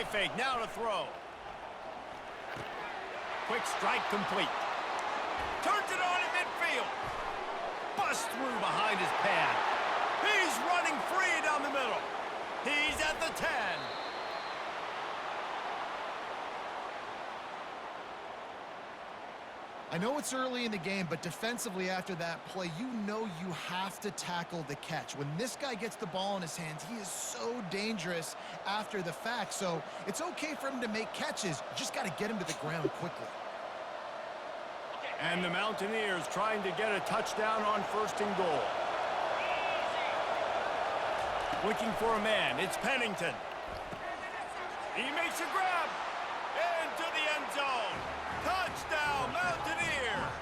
play fake. Now to throw. Quick strike complete. Turns it on in midfield. Busts through behind his pad. He's running free down the middle. He's at the 10. I know it's early in the game, but defensively after that play, you know you have to tackle the catch. When this guy gets the ball in his hands, he is so dangerous after the fact. So it's okay for him to make catches. You just got to get him to the ground quickly. And the Mountaineers trying to get a touchdown on 1st and goal. Looking for a man. It's Pennington. He makes a grab. Into the end zone. Touchdown, Mountaineers!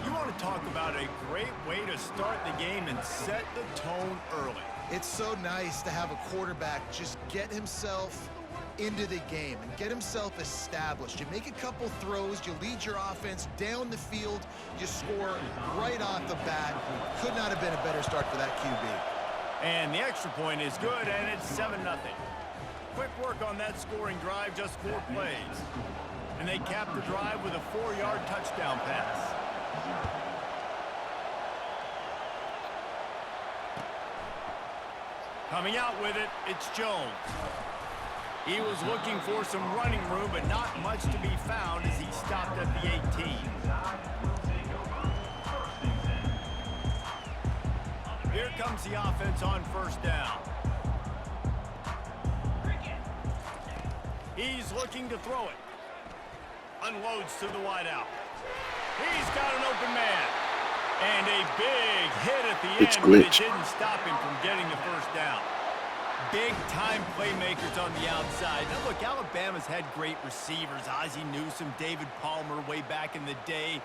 You want to talk about a great way to start the game and set the tone early. It's so nice to have a quarterback just get himself into the game and get himself established. You make a couple throws, you lead your offense down the field, you score right off the bat. Could not have been a better start for that QB. And the extra point is good, and it's 7-0. Quick work on that scoring drive, just 4 plays. And they cap the drive with a 4-yard touchdown pass. Coming out with it, it's Jones. He was looking for some running room, but not much to be found as he stopped at the 18. Here comes the offense on 1st down. He's looking to throw it. Unloads to the wideout. He's got an open man. And a big hit at the end, but it didn't stop him from getting the 1st down. Big-time playmakers on the outside. Now, look, Alabama's had great receivers. Ozzie Newsome, David Palmer way back in the day.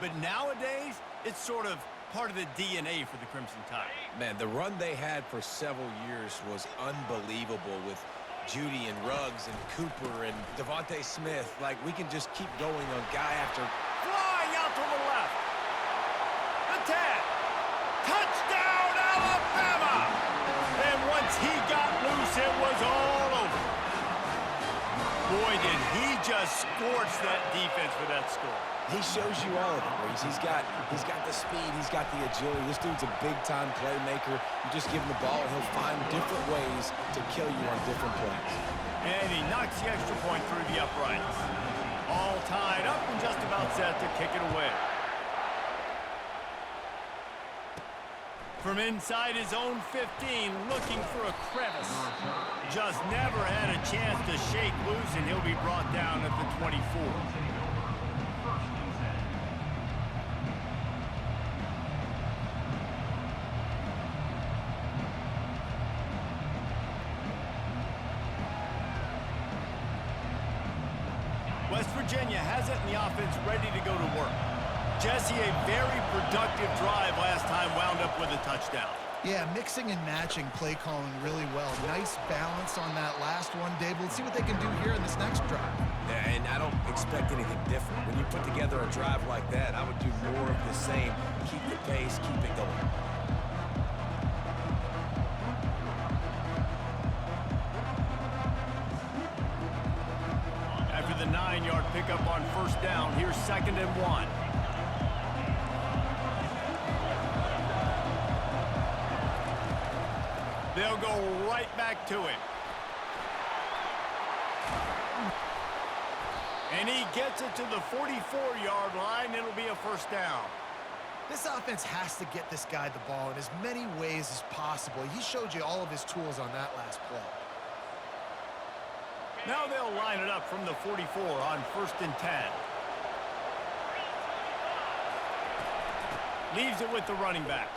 But nowadays, it's sort of part of the DNA for the Crimson Tide. Man, the run they had for several years was unbelievable with Judy and Ruggs and Cooper and Devontae Smith. Like, we can just keep going on guy after. Flying out to the left. The 10. Touchdown, Alabama! And once he got loose, it was all over. Boy, did he just scorch that defense for that score. He shows you all of it, Reese. He's got the speed, he's got the agility. This dude's a big-time playmaker. You just give him the ball, and he'll find different ways to kill you on different plays. And he knocks the extra point through the uprights. All tied up and just about set to kick it away. From inside his own 15, looking for a crevice. Just never had a chance to shake loose, and he'll be brought down at the 24. West Virginia has it in the offense ready to go to work. Jesse, a very productive drive last time, wound up with a touchdown. Yeah, mixing and matching play calling really well. Nice balance on that last one, Dave. Let's see what they can do here in this next drive. Yeah, and I don't expect anything different. When you put together a drive like that, I would do more of the same. Keep the pace, keep it going. After the 9-yard pickup on 1st down, here's 2nd and 1. They'll go right back to him. And he gets it to the 44-yard line. It'll be a 1st down. This offense has to get this guy the ball in as many ways as possible. He showed you all of his tools on that last play. Now they'll line it up from the 44 on 1st and 10. Leaves it with the running back.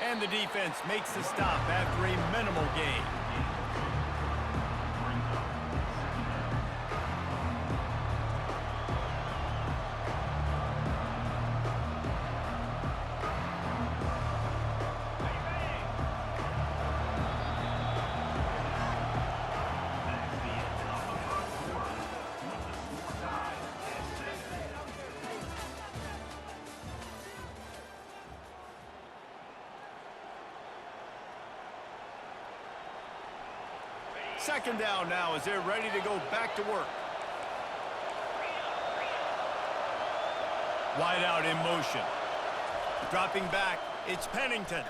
And the defense makes the stop after a minimal gain. second down now as they're ready to go back to work. Wide out in motion. Dropping back, it's Pennington.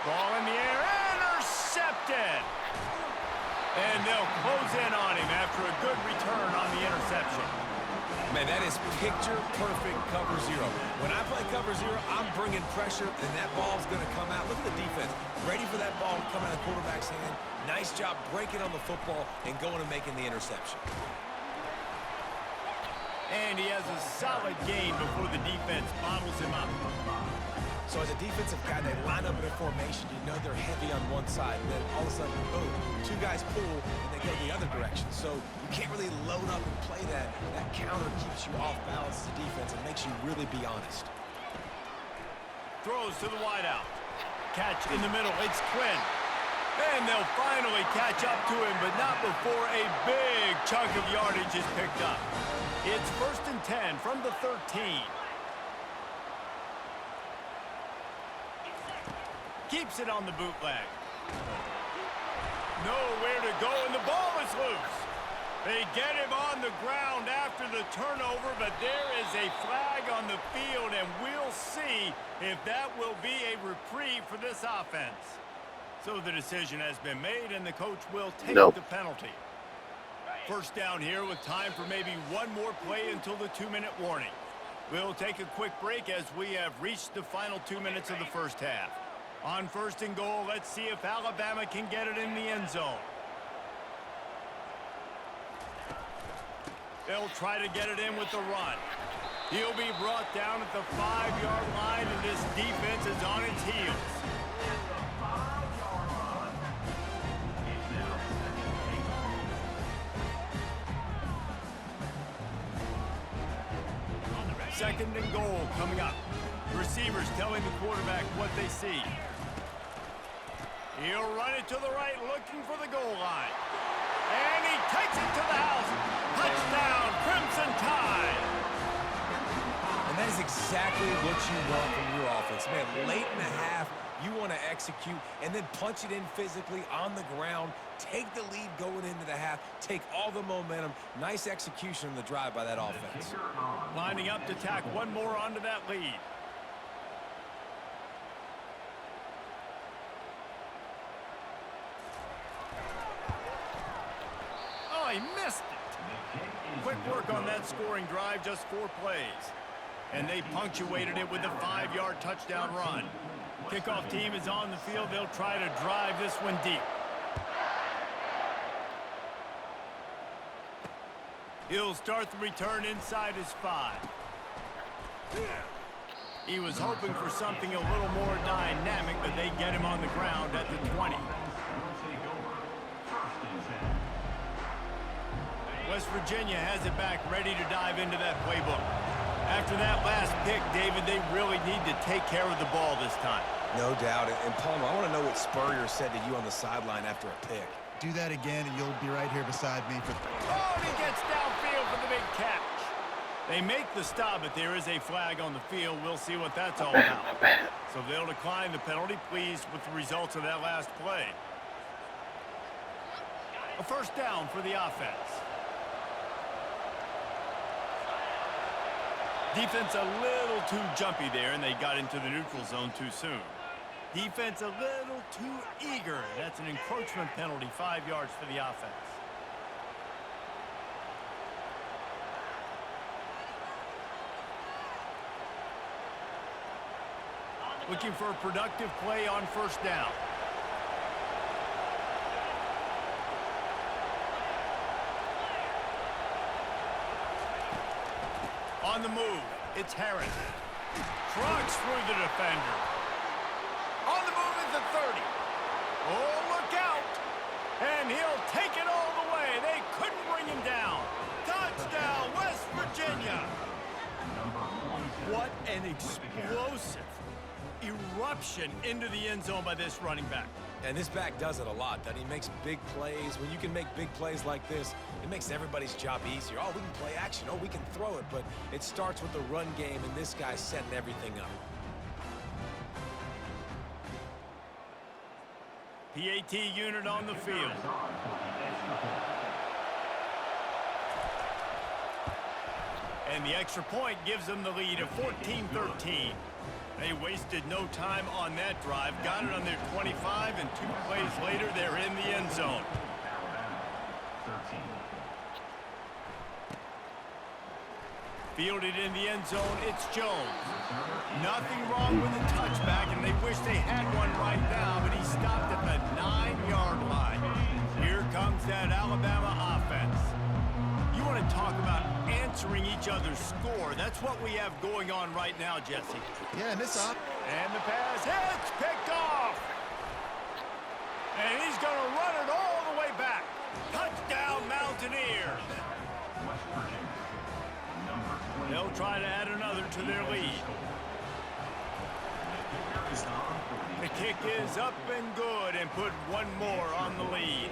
Ball in the air, intercepted. And they'll close in on him after a good return on the interception. Man, that is picture-perfect cover zero. When I play cover zero, I'm bringing pressure, and that ball's going to come out. Look at the defense. Ready for that ball to come out of the quarterback's hand. Nice job breaking on the football and going and making the interception. And he has a solid gain before the defense bottles him up. So as a defensive guy, they line up in a formation. You know they're heavy on one side. And then all of a sudden, boom, two guys pull, and they go the other direction. So you can't really load up and play that. That counter keeps you off balance as a defense and makes you really be honest. Throws to the wideout. Catch in the middle. It's Quinn. And they'll finally catch up to him, but not before a big chunk of yardage is picked up. It's 1st and 10 from the 13. Keeps it on the bootleg. Nowhere to go, and the ball is loose. They get him on the ground after the turnover, but there is a flag on the field, and we'll see if that will be a reprieve for this offense. So the decision has been made, and the coach will take the penalty. First down here with time for maybe one more play until the 2-minute warning. We'll take a quick break as we have reached the final 2 minutes of the first half. On 1st and goal, let's see if Alabama can get it in the end zone. They'll try to get it in with the run. He'll be brought down at the 5-yard line, and this defense is on its heels. Second and goal coming up. Receivers telling the quarterback what they see. He'll run it to the right, looking for the goal line. And he takes it to the house. Touchdown, Crimson Tide. And that is exactly what you want from your offense. Man, late in the half, you want to execute and then punch it in physically on the ground. Take the lead going into the half. Take all the momentum. Nice execution on the drive by that offense. Lining up to tack one more onto that lead. Oh, he missed it. Quick work on that scoring drive, just 4 plays. And they punctuated it with a 5-yard touchdown run. Kickoff team is on the field. They'll try to drive this one deep. He'll start the return inside his 5. He was hoping for something a little more dynamic, but they get him on the ground at the 20. West Virginia has it back, ready to dive into that playbook. After that last pick, David, they really need to take care of the ball this time. No doubt. And Palmer, I want to know what Spurrier said to you on the sideline after a pick. Do that again, and you'll be right here beside me for... Oh, and he gets downfield for the big catch. They make the stop, but there is a flag on the field. We'll see what that's all about. So they'll decline the penalty, pleased with the results of that last play. A first down for the offense. Defense a little too jumpy there, and they got into the neutral zone too soon. Defense a little too eager. That's an encroachment penalty, 5 yards for the offense. Looking for a productive play on first down. On the move, it's Harris. Trucks through the defender. On the move is the 30. Oh, look out. And he'll take it all the way. They couldn't bring him down. Touchdown, West Virginia. What an explosive eruption into the end zone by this running back. And this back does it a lot, doesn't he? Makes big plays. When you can make big plays like this, it makes everybody's job easier. Oh, we can play action. Oh, we can throw it. But it starts with the run game, and this guy's setting everything up. PAT unit on the field. And the extra point gives them the lead of 14-13. They wasted no time on that drive. Got it on their 25, and 2 plays later, they're in the end zone. Fielded in the end zone, it's Jones. Nothing wrong with the touchback, and they wish they had one right now, but he stopped at the 9-yard line. Here comes that Alabama offense. You want to talk about answering each other's score. That's what we have going on right now, Jesse. Yeah, and this up. And the pass hits, picked off. And he's going to run it all the way back. Touchdown, Mountaineers. They'll try to add another to their lead. The kick is up and good and put one more on the lead.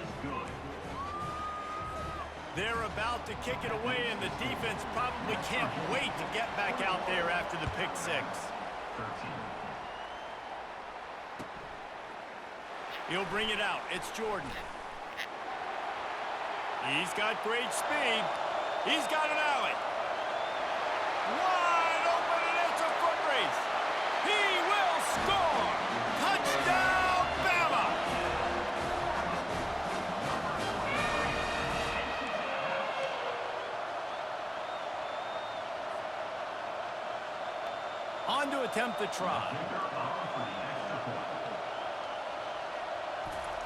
They're about to kick it away, and the defense probably can't wait to get back out there after the pick six. He'll bring it out. It's Jordan. He's got great speed. He's got an alley. Wide open, and it's a foot race. He will score. Touchdown, Bama. On to attempt the try.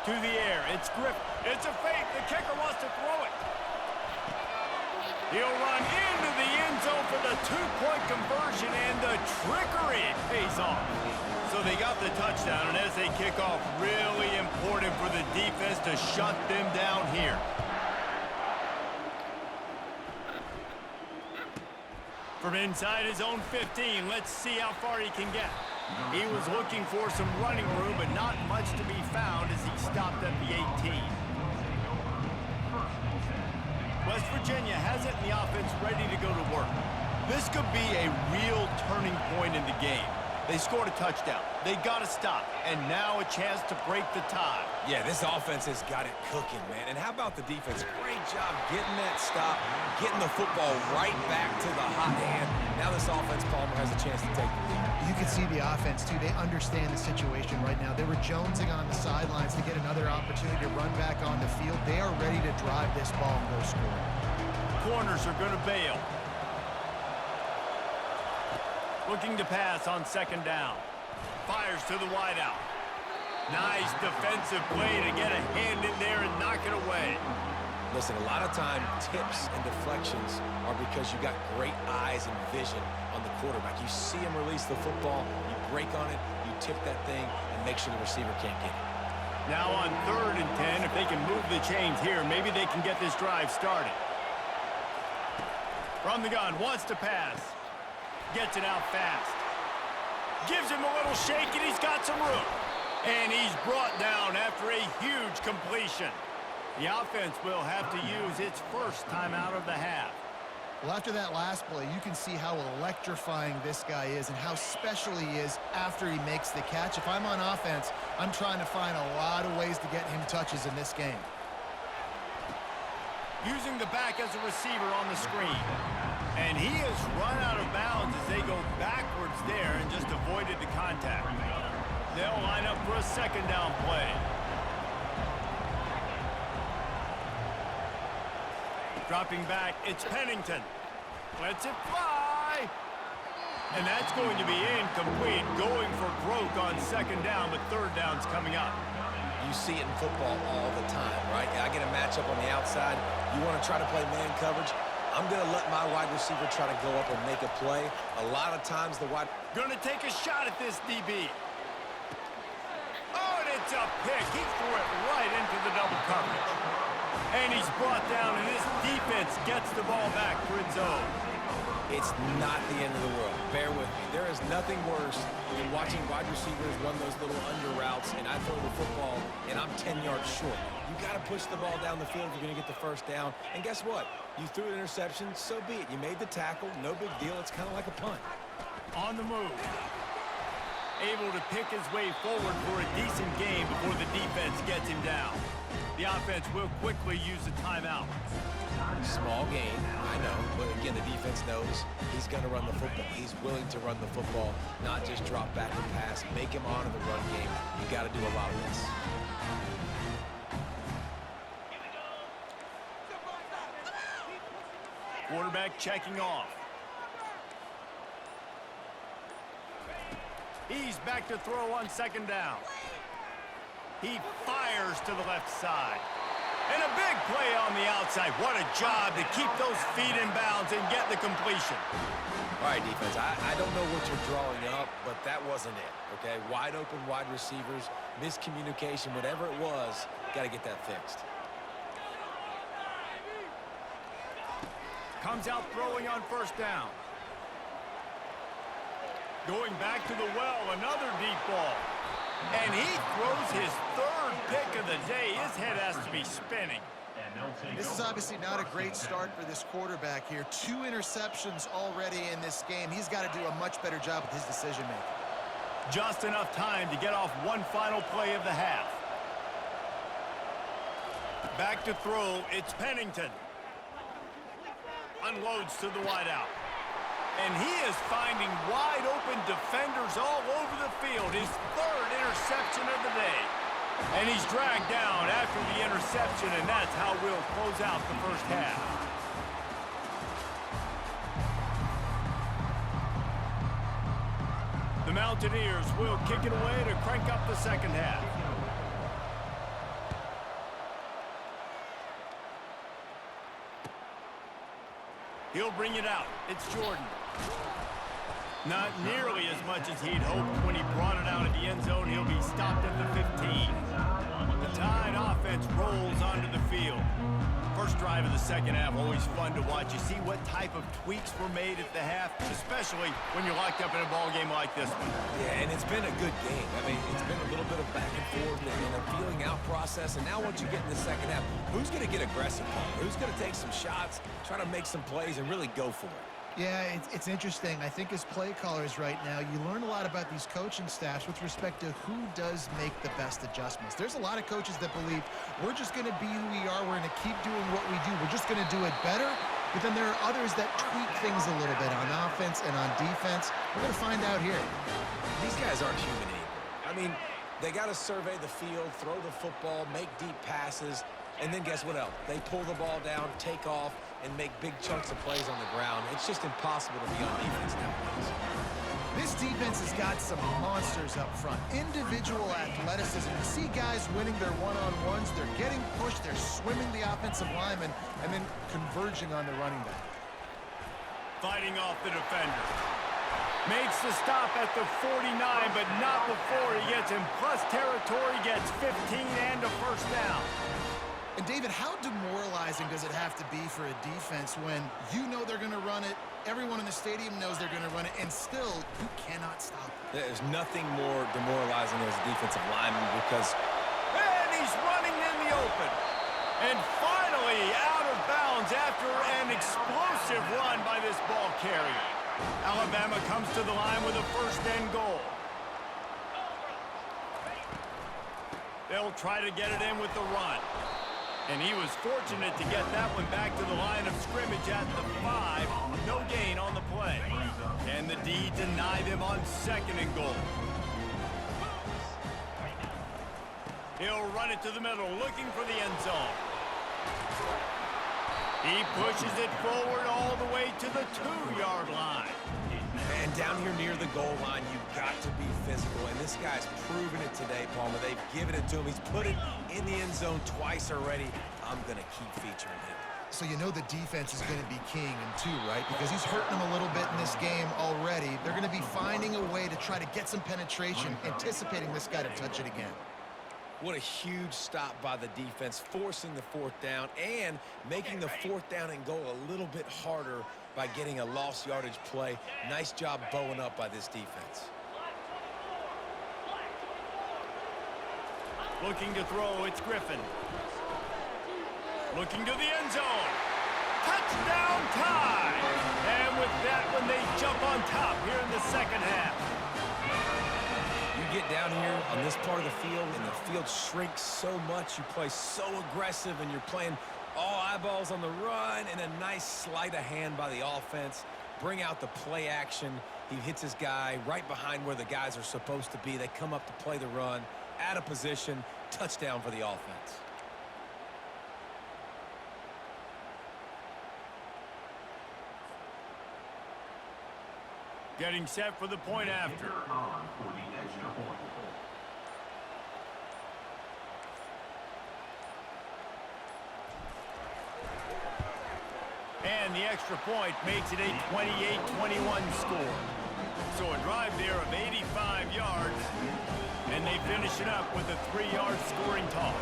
To the air, it's Griffin. It's a fake. The kicker wants to throw it. He'll run into the end zone for the 2-point conversion, and the trickery pays off. So they got the touchdown, and as they kick off, really important for the defense to shut them down here. From inside his own 15, let's see how far he can get. He was looking for some running room, but not much to be found as he stopped at the 18. West Virginia has it in the offense ready to go to work. This could be a real turning point in the game. They scored a touchdown. They got to stop, and now a chance to break the tie. Yeah, this offense has got it cooking, man. And how about the defense? Great job getting that stop, getting the football right back to the hot hand. Now this offense, Palmer, has a chance to take the lead. You can see the offense, too. They understand the situation right now. They were jonesing on the sidelines to get another opportunity to run back on the field. They are ready to drive this ball and go score. Corners are going to bail. Looking to pass on second down. Fires to the wideout. Nice defensive play to get a hand in there and knock it away. Listen, a lot of time, tips and deflections are because you got great eyes and vision on the quarterback. You see him release the football, you break on it, you tip that thing, and make sure the receiver can't get it. Now on 3rd and 10, if they can move the chains here, maybe they can get this drive started. From the gun, wants to pass. Gets it out fast. Gives him a little shake, and he's got some room. And he's brought down after a huge completion. The offense will have to use its first time out of the half. Well, after that last play, you can see how electrifying this guy is and how special he is after he makes the catch. If I'm on offense, I'm trying to find a lot of ways to get him touches in this game. Using the back as a receiver on the screen. And he has run out of bounds as they go backwards there and just avoided the contact. They'll line up for a second down play. Dropping back, it's Pennington. Lets it fly. And that's going to be incomplete. Going for broke on second down, but third down's coming up. You see it in football all the time, right? I get a matchup on the outside. You want to try to play man coverage? I'm going to let my wide receiver try to go up and make a play. A lot of times the wide... Going to take a shot at this DB. Oh, and it's a pick. He threw it right into the double coverage. And he's brought down, and this defense gets the ball back for its own. It's not the end of the world. Bear with me. There is nothing worse than watching wide receivers run those little under routes, and I throw the football, and I'm 10 yards short. You got to push the ball down the field if you're going to get the first down. And guess what? You threw an interception, so be it. You made the tackle, no big deal. It's kind of like a punt. On the move. able to pick his way forward for a decent game before the defense gets him down. The offense will quickly use a timeout. Small gain, I know, but again, the defense knows he's going to run the football. He's willing to run the football, not just drop back and pass, make him honor the run game. You got to do a lot of this. Quarterback checking off. He's back to throw on second down. He fires to the left side. And a big play on the outside. What a job to keep those feet in bounds and get the completion. All right, defense, I don't know what you're drawing up, but that wasn't it, okay? Wide open wide receivers, miscommunication, whatever it was, got to get that fixed. Comes out throwing on first down. Going back to the well, another deep ball. And he throws his third pick of the day. His head has to be spinning. This is obviously not a great start for this quarterback here. 2 interceptions already in this game. He's got to do a much better job with his decision-making. Just enough time to get off one final play of the half. Back to throw, it's Pennington. Unloads to the wideout. And he is finding wide-open defenders all over the field. His third interception of the day. And he's dragged down after the interception, and that's how we'll close out the first half. The Mountaineers will kick it away to crank up the second half. He'll bring it out. It's Jordan. Not nearly as much as he'd hoped when he brought it out of the end zone. He'll be stopped at the 15. The Tide offense rolls onto the field. First drive of the second half, always fun to watch. You see what type of tweaks were made at the half, especially when you're locked up in a ball game like this one. Yeah, and it's been a good game. I mean, it's been a little bit of back and forth and a feeling out process. And now once you get in the second half, who's going to get aggressive, Paul? Who's going to take some shots, try to make some plays, and really go for it? Yeah, it's interesting. I think as play callers right now, you learn a lot about these coaching staffs with respect to who does make the best adjustments. There's a lot of coaches that believe we're just going to be who we are. We're going to keep doing what we do. We're just going to do it better. But then there are others that tweak things a little bit on offense and on defense. We're going to find out here. These guys aren't human anymore. I mean, they got to survey the field, throw the football, make deep passes, and then guess what else? They pull the ball down, take off, and make big chunks of plays on the ground. It's just impossible to be on defense nowadays. This defense has got some monsters up front. Individual athleticism. You see guys winning their one-on-ones. They're getting pushed. They're swimming the offensive lineman and then converging on the running back. Fighting off the defender. Makes the stop at the 49, but not before he gets in plus territory, gets 15 and a first down. And David, how demoralizing does it have to be for a defense when you know they're going to run it, everyone in the stadium knows they're going to run it, and still you cannot stop it? There's nothing more demoralizing as a defensive lineman because... And he's running in the open. And finally out of bounds after an explosive run by this ball carrier. Alabama comes to the line with a first and goal. They'll try to get it in with the run. And he was fortunate to get that one back to the line of scrimmage at the 5. No gain on the play. Can the D deny them on second and goal? He'll run it to the middle, looking for the end zone. He pushes it forward all the way to the 2-yard line. And down here near the goal line, you've got to be physical. And this guy's proven it today, Palmer. They've given it to him. He's put it in the end zone twice already. I'm going to keep featuring him. So you know the defense is going to be keying him too, right? Because he's hurting them a little bit in this game already. They're going to be finding a way to try to get some penetration, anticipating this guy to touch it again. What a huge stop by the defense, forcing the fourth down and making the fourth down and goal a little bit harder by getting a lost yardage play. Nice job bowing up by this defense. Looking to throw, it's Griffin. Looking to the end zone. Touchdown Tide! And with that one, they jump on top here in the second half. get down here on this part of the field and the field shrinks so much, you play so aggressive and you're playing all eyeballs on the run and a nice sleight of hand by the offense. Bring out the play action. He hits his guy right behind where the guys are supposed to be. They come up to play the run, out of position, touchdown for the offense. Getting set for the point after. And the extra point makes it a 28-21 score. So a drive there of 85 yards, and they finish it up with a 3-yard scoring toss.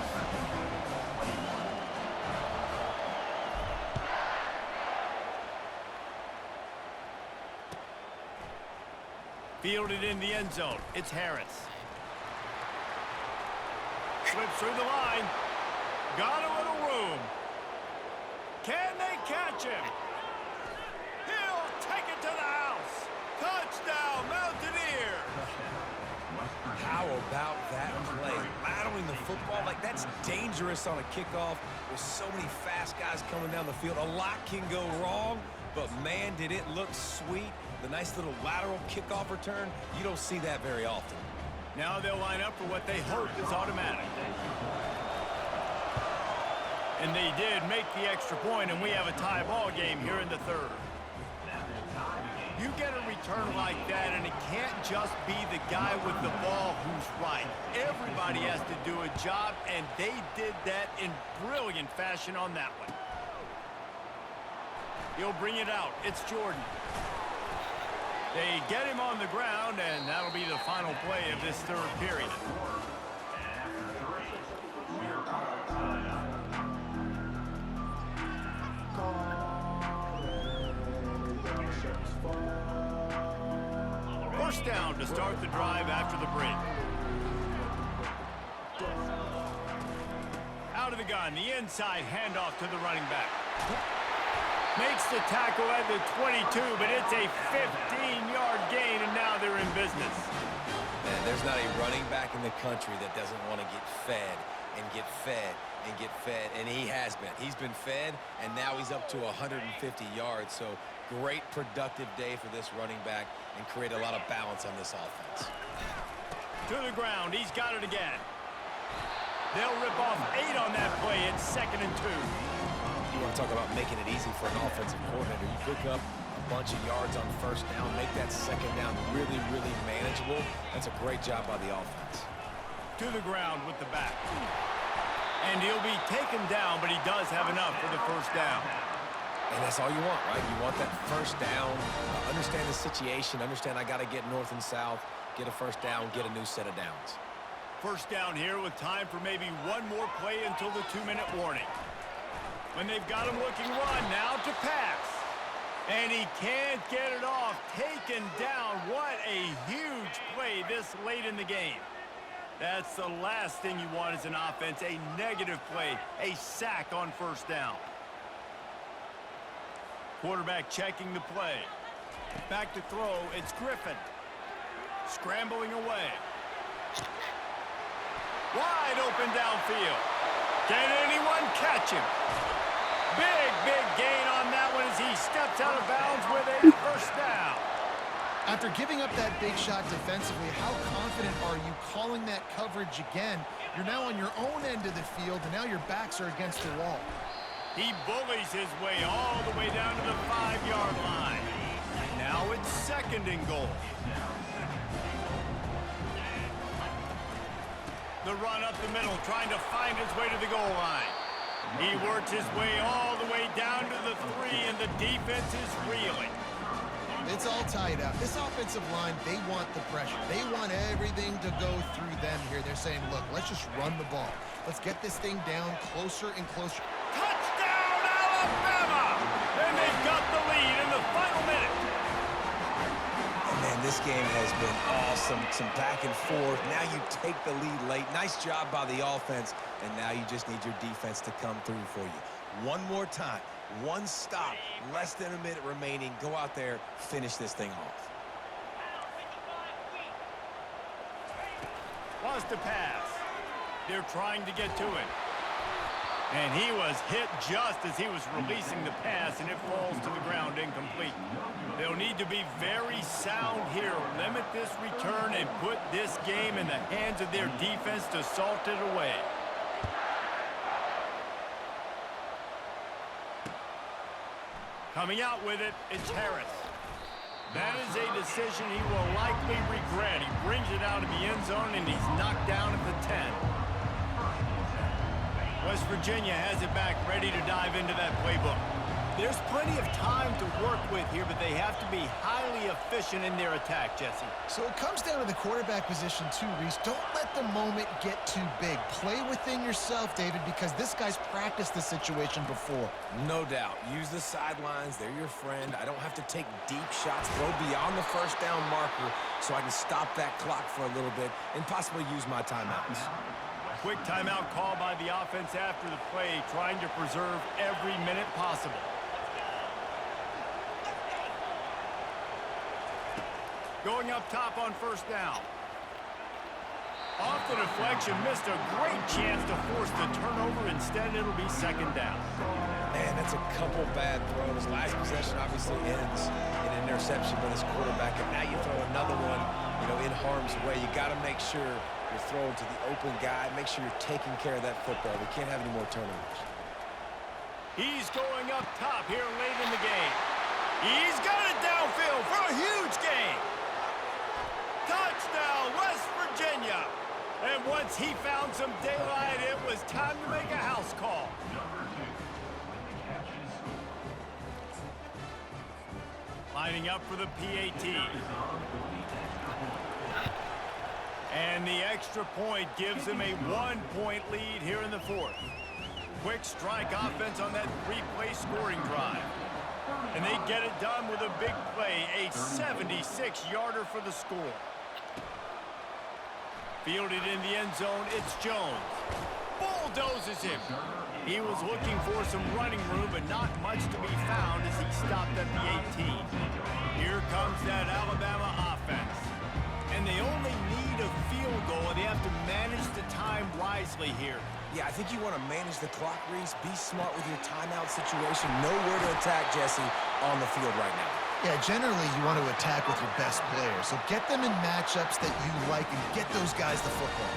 Fielded in the end zone. It's Harris. Slips through the line. Got a little room. Can they catch him? He'll take it to the house. Touchdown, Mountaineer. How about that play? Laddering the football, like that's dangerous on a kickoff. There's so many fast guys coming down the field. A lot can go wrong, but man, did it look sweet. The nice little lateral kickoff return, you don't see that very often. Now they'll line up for what they hope is automatic. And they did make the extra point, and we have a tie ball game here in the third. You get a return like that, and it can't just be the guy with the ball who's right. Everybody has to do a job, and they did that in brilliant fashion on that one. He'll bring it out. It's Jordan. They get him on the ground, and that'll be the final play of this third period. First down to start the drive after the break. Out of the gun, the inside handoff to the running back. Makes the tackle at the 22, but it's a 15-yard gain, and now they're in business. Man, there's not a running back in the country that doesn't want to get fed and get fed and get fed, and he has been. He's been fed, and now he's up to 150 yards, so great productive day for this running back and create a lot of balance on this offense. To the ground, he's got it again. They'll rip off 8 on that play. It's 2nd and 2. You want to talk about making it easy for an offensive coordinator. You pick up a bunch of yards on first down, make that second down really, really manageable. That's a great job by the offense. To the ground with the back. And he'll be taken down, but he does have enough for the first down. And that's all you want, right? You want that first down, understand the situation, understand I got to get north and south, get a first down, get a new set of downs. First down here with time for maybe one more play until the 2-minute warning. When they've got him looking run, now to pass. And he can't get it off. Taken down. What a huge play this late in the game. That's the last thing you want as an offense, a negative play, a sack on first down. Quarterback checking the play. Back to throw, it's Griffin. Scrambling away. Wide open downfield. Can anyone catch him? Big gain on that one as he steps out of bounds with a first down. After giving up that big shot defensively, how confident are you calling that coverage again? You're now on your own end of the field, and now your backs are against the wall. He bullies his way all the way down to the 5-yard line. Now it's 2nd and goal. The run up the middle, trying to find his way to the goal line. He works his way all the way down to the 3, and the defense is reeling. It's all tied up. This offensive line, they want the pressure. They want everything to go through them here. They're saying, look, let's just run the ball. Let's get this thing down closer and closer. Touchdown, Alabama! And they've got the lead in the final minute. Man, this game has been awesome. Some back and forth. Now you take the lead late. Nice job by the offense. And now you just need your defense to come through for you. One more time. One stop. Less than a minute remaining. Go out there. Finish this thing off. just a pass. They're trying to get to it. And he was hit just as he was releasing the pass, and it falls to the ground incomplete. They'll need to be very sound here, limit this return, and put this game in the hands of their defense to salt it away. Coming out with it, it's Harris. That is a decision he will likely regret. He brings it out of the end zone, and he's knocked down at the 10. West Virginia has it back, ready to dive into that playbook. There's plenty of time to work with here, but they have to be highly efficient in their attack, Jesse. So it comes down to the quarterback position too, Reese. Don't let the moment get too big. Play within yourself, David, because this guy's practiced this situation before. No doubt. Use the sidelines. They're your friend. I don't have to take deep shots, throw beyond the first down marker so I can stop that clock for a little bit and possibly use my timeouts. Quick timeout call by the offense after the play, trying to preserve every minute possible. Going up top on first down. Off the deflection, missed a great chance to force the turnover. Instead, it'll be second down. Man, that's a couple bad throws. Last possession obviously ends in an interception by this quarterback, and now you throw another one, in harm's way. You got to make sure you're throwing to the open guy. Make sure you're taking care of that football. We can't have any more turnovers. He's going up top here late in the game. He's got it downfield for a huge gain. Touchdown, West Virginia. And once he found some daylight, it was time to make a house call. Lining up for the PAT. And the extra point gives them a 1-point lead here in the fourth. Quick strike offense on that 3-play scoring drive. And they get it done with a big play, a 76-yarder for the score. Fielded in the end zone, it's Jones. Bulldozes him. He was looking for some running room, but not much to be found as he stopped at the 18. Here comes that Alabama offense. And they only need a field goal, and they have to manage the time wisely here. Yeah, I think you want to manage the clock, Reese. Be smart with your timeout situation. Know where to attack, Jesse, on the field right now. Yeah, generally you want to attack with your best players. So get them in matchups that you like and get those guys the football.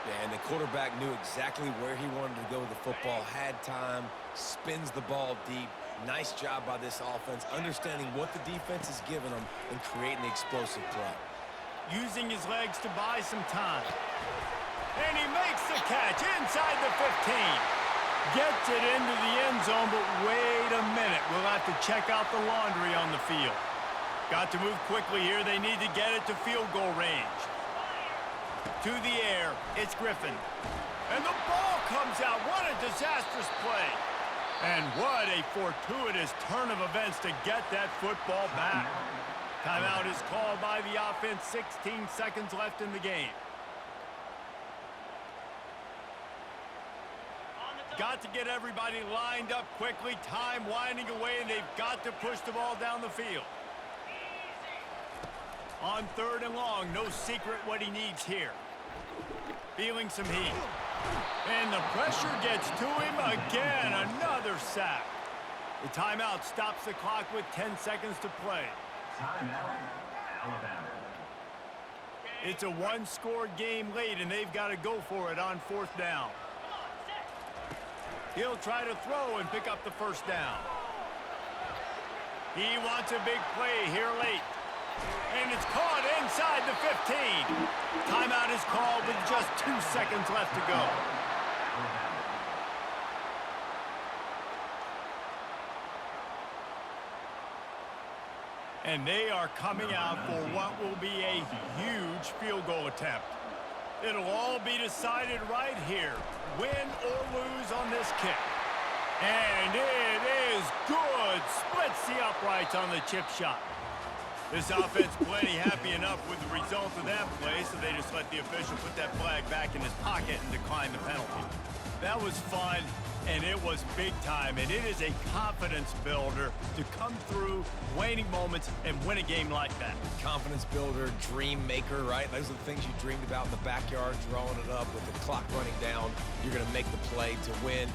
Yeah, and the quarterback knew exactly where he wanted to go with the football, had time, spins the ball deep. Nice job by this offense, understanding what the defense is giving them and creating the explosive play. Using his legs to buy some time. And he makes the catch inside the 15. Gets it into the end zone, but wait a minute. We'll have to check out the laundry on the field. Got to move quickly here. They need to get it to field goal range. To the air, it's Griffin. And the ball comes out. What a disastrous play. And what a fortuitous turn of events to get that football back. Timeout is called by the offense. 16 seconds left in the game. Got to get everybody lined up quickly. Time winding away, and they've got to push the ball down the field. On third and long, no secret what he needs here. Feeling some heat. And the pressure gets to him again. Another sack. The timeout stops the clock with 10 seconds to play. It's a one-score game late, and they've got to go for it on fourth down. He'll try to throw and pick up the first down. He wants a big play here late. And it's caught inside the 15. Timeout is called with just 2 seconds left to go. And they are coming out for what will be a huge field goal attempt. It'll all be decided right here, win or lose on this kick. And it is good. Splits the uprights on the chip shot. This offense plenty happy enough with the result of that play, so they just let the official put that flag back in his pocket and decline the penalty. That was fun, and it was big time, and it is a confidence builder to come through waning moments and win a game like that. Confidence builder, dream maker, right? Those are the things you dreamed about in the backyard, drawing it up with the clock running down. You're going to make the play to win.